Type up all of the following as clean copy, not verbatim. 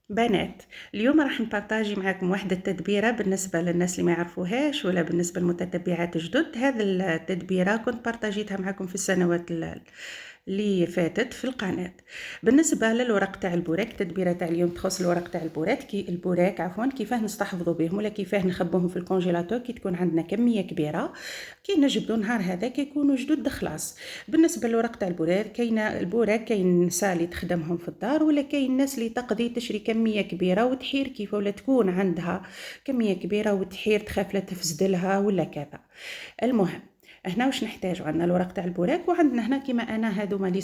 بنات، اليوم راح نبارطاجي معاكم واحدة التدبيرة بالنسبة للناس اللي ما يعرفوهاش ولا بالنسبة للمتتبعات جدد. هذه التدبيرة كنت بارطاجيتها معاكم في السنوات اللي فاتت في القناة. بالنسبة للورق تاع البوراك، التدبيرة تاع اليوم تخص الورق تاع البوراك عفوا، كيفاه نستحفظوا بهم ولا كيفاه نخبوهم في الكونجيلاتور كي تكون عندنا كمية كبيرة كي نجبدوا نهار هذا كي يكونوا جدد خلاص. بالنسبه للورق تاع البوراك، كاينه البوراك كاين نساء اللي تخدمهم في الدار ولا كاين الناس اللي تقضي تشري كميه كبيره وتحير كيف ولا تكون عندها كميه كبيره وتحير تخاف لا تفسد لها ولا كذا. المهم، هنا واش نحتاجو؟ عندنا الورق تاع البوراك وعندنا هنا كيما انا هذوما لي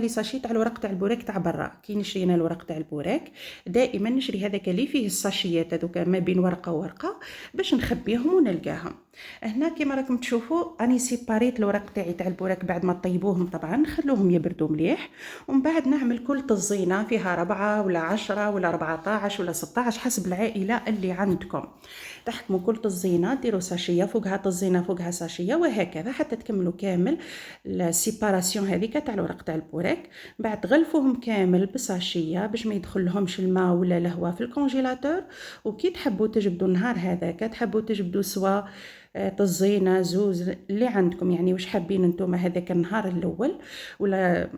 ساشي تاع الورق تاع البوراك تاع برا. كي نشري انا الورق تاع البوراك دائما نشري هذاك اللي فيه الساشيات هذوك ما بين ورقه وورقه باش نخبيهم ونلقاهم. هنا كيما راكم تشوفوا اني سيباريت الورق تاعي تاع البوراك بعد ما طيبوهم، طبعا نخلوهم يبردوا مليح ومن بعد نعمل كل طزينه فيها 4 ولا 10 ولا 14 ولا 16 حسب العائله اللي عندكم. تحكموا كل طزينه ديروا ساشيه فوقها طزينه فوقها ساشيه وهكذا حتى تكملوا كامل السيباراسيون هذيك تاع الورق تاع البوراك. بعد تغلفوهم كامل بساشيه باش ما يدخلهمش الماء ولا الهواء في الكونجيلاتور. وكي تحبوا تجبدوا النهار هذاك تحبوا تجبدوا سوا طزينه زوز اللي عندكم، يعني واش حابين نتوما هذاك النهار الاول ولا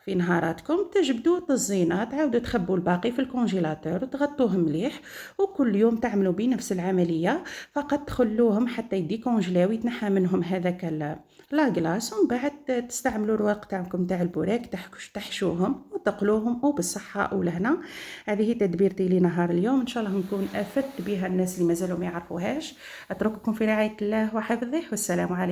في نهاراتكم تجبدوا طزينه تعاودوا تخبوا الباقي في الكونجيلاتور وتغطوه مليح. وكل يوم تعملوا بنفس العمليه، فقط تخلوهم حتى يديكونجلاو يتنحى منهم هذاك لا غلاس، ومن بعد تستعملوا الورق تاعكم تاع البوراك تحشوهم وتقلوهم وبالصحه ولهنا. هذه تدبيرتي لنهار اليوم، ان شاء الله نكون افدت بها الناس اللي مازالوا ما يعرفوهاش. اترككم في رعايه الله وحفظه، والسلام عليكم.